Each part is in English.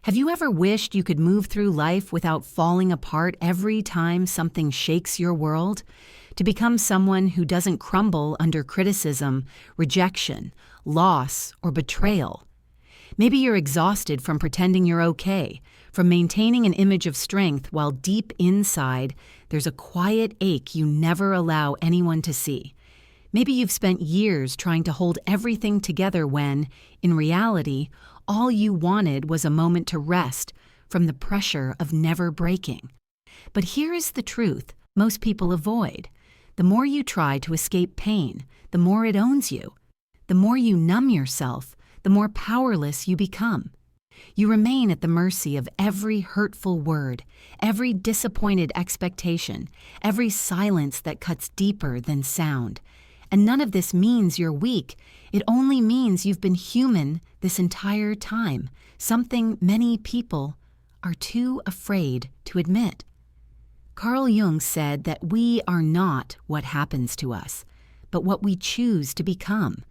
Have you ever wished you could move through life without falling apart every time something shakes your world? To become someone who doesn't crumble under criticism, rejection, loss, or betrayal? Maybe you're exhausted from pretending you're okay, from maintaining an image of strength while deep inside there's a quiet ache you never allow anyone to see. Maybe you've spent years trying to hold everything together when, in reality, all you wanted was a moment to rest from the pressure of never breaking. But here is the truth most people avoid. The more you try to escape pain, the more it owns you. The more you numb yourself, the more powerless you become. You remain at the mercy of every hurtful word, every disappointed expectation, every silence that cuts deeper than sound. And none of this means you're weak. It only means you've been human this entire time, something many people are too afraid to admit. Carl Jung said that we are not what happens to us, but what we choose to become.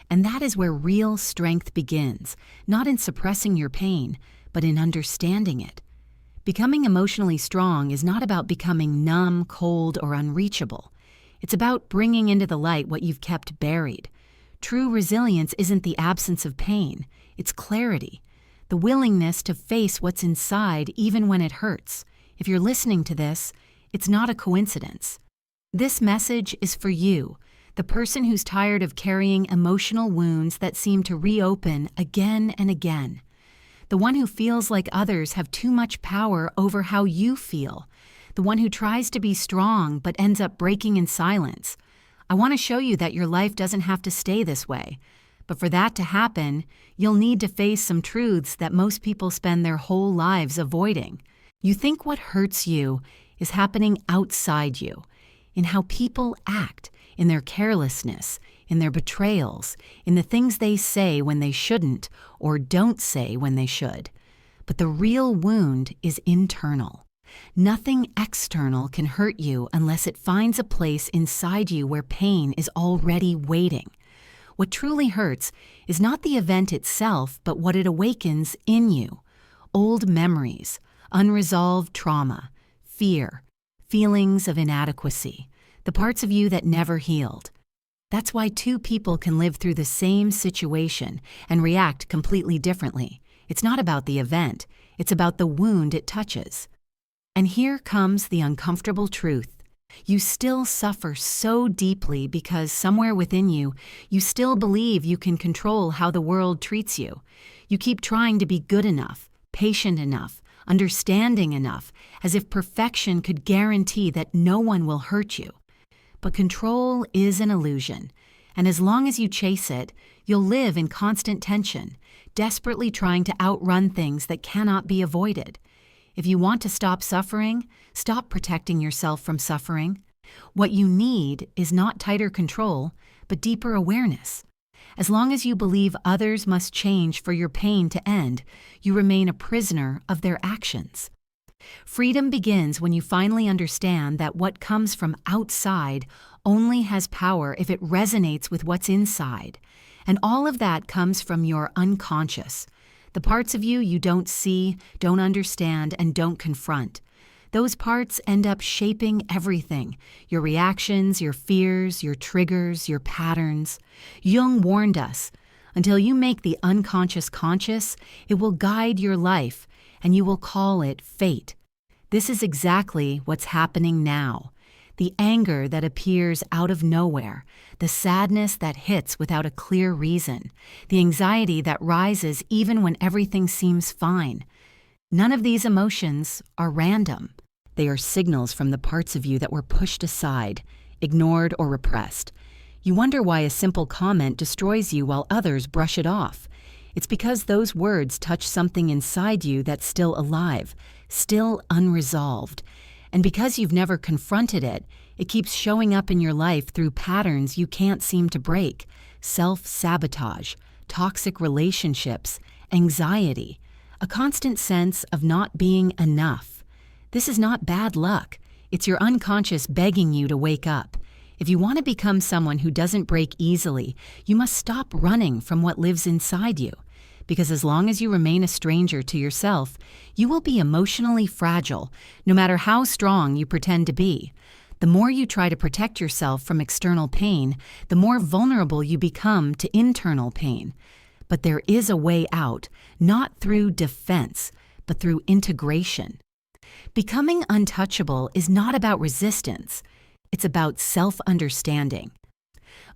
And that is where real strength begins, not in suppressing your pain, but in understanding it. Becoming emotionally strong is not about becoming numb, cold, or unreachable. It's about bringing into the light what you've kept buried. True resilience isn't the absence of pain, it's clarity, the willingness to face what's inside even when it hurts. If you're listening to this, it's not a coincidence. This message is for you, the person who's tired of carrying emotional wounds that seem to reopen again and again. The one who feels like others have too much power over how you feel. The one who tries to be strong but ends up breaking in silence. I want to show you that your life doesn't have to stay this way. But for that to happen, you'll need to face some truths that most people spend their whole lives avoiding. You think what hurts you is happening outside you, in how people act, in their carelessness, in their betrayals, in the things they say when they shouldn't or don't say when they should. But the real wound is internal. Nothing external can hurt you unless it finds a place inside you where pain is already waiting. What truly hurts is not the event itself, but what it awakens in you. Old memories, unresolved trauma, fear, feelings of inadequacy, the parts of you that never healed. That's why two people can live through the same situation and react completely differently. It's not about the event, it's about the wound it touches. And here comes the uncomfortable truth. You still suffer so deeply because somewhere within you, you still believe you can control how the world treats you. You keep trying to be good enough, patient enough, understanding enough, as if perfection could guarantee that no one will hurt you. But control is an illusion, and as long as you chase it, you'll live in constant tension, desperately trying to outrun things that cannot be avoided. If you want to stop suffering, stop protecting yourself from suffering. What you need is not tighter control, but deeper awareness. As long as you believe others must change for your pain to end, you remain a prisoner of their actions. Freedom begins when you finally understand that what comes from outside only has power if it resonates with what's inside. And all of that comes from your unconscious. The parts of you don't see, don't understand, and don't confront. Those parts end up shaping everything, your reactions, your fears, your triggers, your patterns. Jung warned us, until you make the unconscious conscious, it will guide your life, and you will call it fate. This is exactly what's happening now. The anger that appears out of nowhere, the sadness that hits without a clear reason, the anxiety that rises even when everything seems fine. None of these emotions are random. They are signals from the parts of you that were pushed aside, ignored, or repressed. You wonder why a simple comment destroys you while others brush it off. It's because those words touch something inside you that's still alive, still unresolved. And because you've never confronted it, it keeps showing up in your life through patterns you can't seem to break: self-sabotage, toxic relationships, anxiety, a constant sense of not being enough. This is not bad luck. It's your unconscious begging you to wake up. If you want to become someone who doesn't break easily, you must stop running from what lives inside you. because as long as you remain a stranger to yourself, you will be emotionally fragile, no matter how strong you pretend to be. The more you try to protect yourself from external pain, the more vulnerable you become to internal pain. But there is a way out, not through defense, but through integration. Becoming untouchable is not about resistance. It's about self-understanding.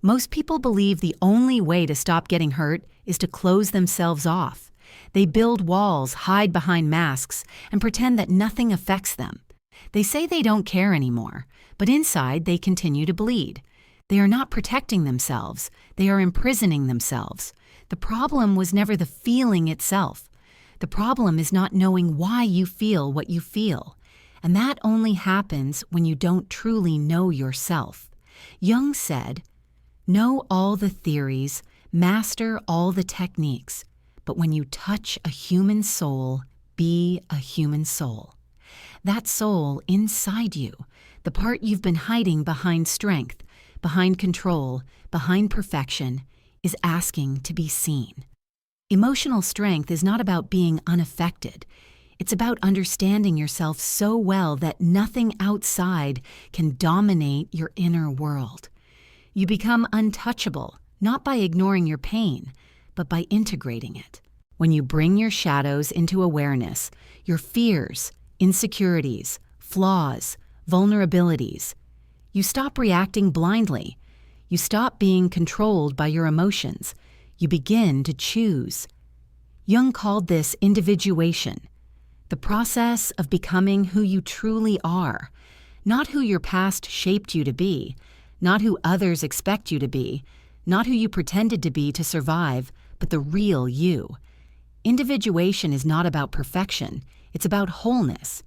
Most people believe the only way to stop getting hurt is to close themselves off. They build walls, hide behind masks, and pretend that nothing affects them. They say they don't care anymore, but inside they continue to bleed. They are not protecting themselves. They are imprisoning themselves. The problem was never the feeling itself. The problem is not knowing why you feel what you feel. And that only happens when you don't truly know yourself. Jung said, "Know all the theories, master all the techniques, but when you touch a human soul, be a human soul." That soul inside you, the part you've been hiding behind strength, behind control, behind perfection, is asking to be seen. Emotional strength is not about being unaffected. It's about understanding yourself so well that nothing outside can dominate your inner world. You become untouchable, not by ignoring your pain, but by integrating it. When you bring your shadows into awareness, your fears, insecurities, flaws, vulnerabilities, you stop reacting blindly. You stop being controlled by your emotions. You begin to choose. Jung called this individuation, the process of becoming who you truly are, not who your past shaped you to be, not who others expect you to be, not who you pretended to be to survive, but the real you. Individuation is not about perfection, it's about wholeness.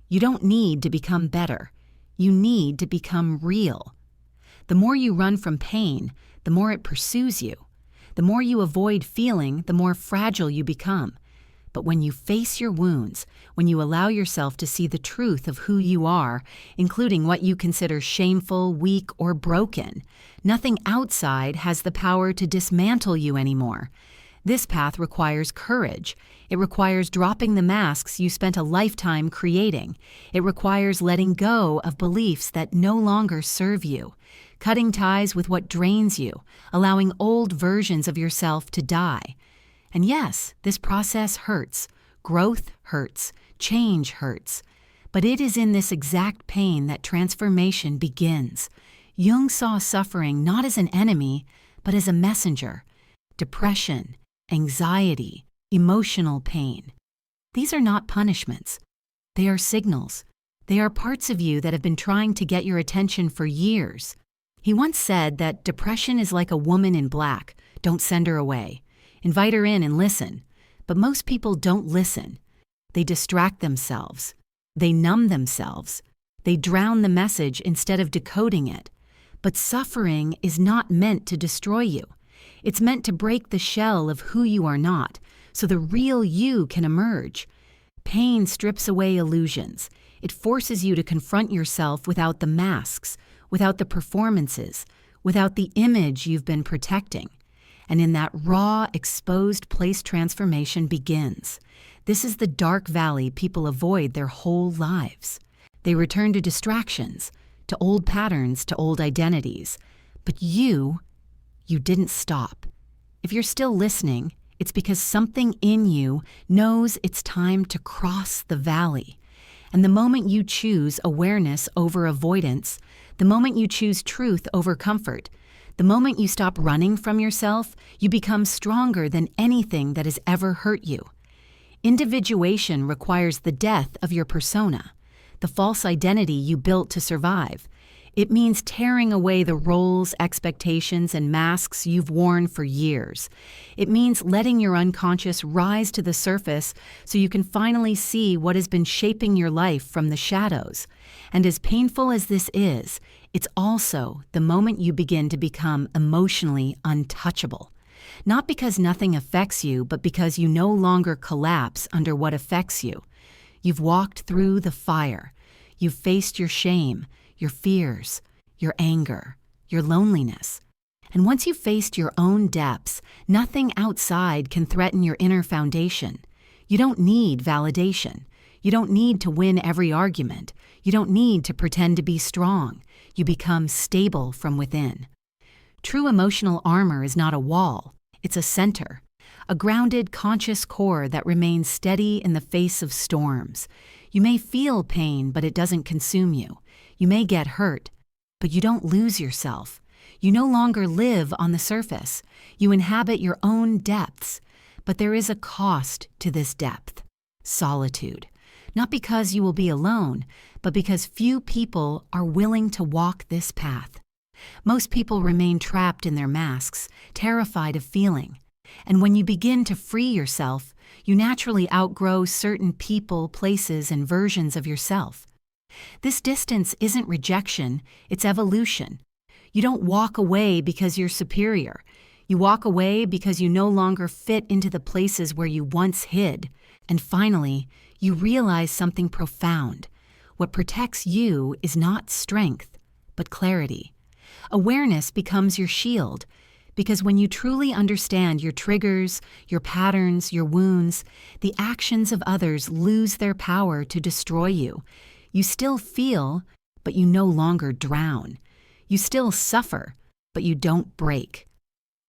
You don't need to become better. You need to become real. The more you run from pain, the more it pursues you. The more you avoid feeling, the more fragile you become. But when you face your wounds, when you allow yourself to see the truth of who you are, including what you consider shameful, weak, or broken, nothing outside has the power to dismantle you anymore. This path requires courage. It requires dropping the masks you spent a lifetime creating. It requires letting go of beliefs that no longer serve you, cutting ties with what drains you, allowing old versions of yourself to die. And yes, this process hurts. Growth hurts. Change hurts. But it is in this exact pain that transformation begins. Jung saw suffering not as an enemy, but as a messenger. Depression, anxiety, emotional pain. These are not punishments. They are signals. They are parts of you that have been trying to get your attention for years. He once said that depression is like a woman in black. Don't send her away. Invite her in and listen. But most people don't listen. They distract themselves. They numb themselves. They drown the message instead of decoding it. But suffering is not meant to destroy you. It's meant to break the shell of who you are not, so the real you can emerge. Pain strips away illusions. It forces you to confront yourself without the masks, without the performances, without the image you've been protecting. And in that raw, exposed place, transformation begins. This is the dark valley people avoid their whole lives. They return to distractions, to old patterns, to old identities. But you didn't stop. If you're still listening, it's because something in you knows it's time to cross the valley. And the moment you choose awareness over avoidance, the moment you choose truth over comfort, the moment you stop running from yourself, you become stronger than anything that has ever hurt you. Individuation requires the death of your persona, the false identity you built to survive. It means tearing away the roles, expectations, and masks you've worn for years. It means letting your unconscious rise to the surface so you can finally see what has been shaping your life from the shadows. And as painful as this is, it's also the moment you begin to become emotionally untouchable. Not because nothing affects you, but because you no longer collapse under what affects you. You've walked through the fire. You've faced your shame, your fears, your anger, your loneliness. And once you've faced your own depths, nothing outside can threaten your inner foundation. You don't need validation. You don't need to win every argument. You don't need to pretend to be strong. You become stable from within. True emotional armor is not a wall, it's a center, a grounded, conscious core that remains steady in the face of storms. You may feel pain, but it doesn't consume you. You may get hurt, but you don't lose yourself. You no longer live on the surface. You inhabit your own depths. But there is a cost to this depth: solitude. Not because you will be alone, but because few people are willing to walk this path. Most people remain trapped in their masks, terrified of feeling. And when you begin to free yourself, you naturally outgrow certain people, places, and versions of yourself. This distance isn't rejection, it's evolution. You don't walk away because you're superior. You walk away because you no longer fit into the places where you once hid. And finally, you realize something profound. What protects you is not strength, but clarity. Awareness becomes your shield, because when you truly understand your triggers, your patterns, your wounds, the actions of others lose their power to destroy you. You still feel, but you no longer drown. You still suffer, but you don't break.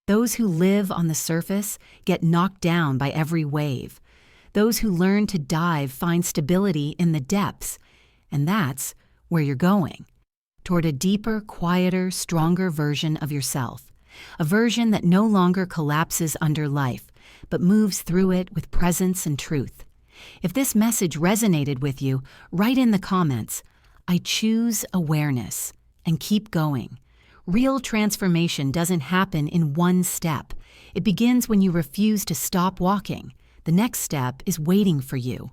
Those who live on the surface get knocked down by every wave. Those who learn to dive find stability in the depths, and that's where you're going, toward a deeper, quieter, stronger version of yourself, a version that no longer collapses under life, but moves through it with presence and truth. If this message resonated with you, write in the comments, "I choose awareness," and keep going. Real transformation doesn't happen in one step. It begins when you refuse to stop walking. The next step is waiting for you.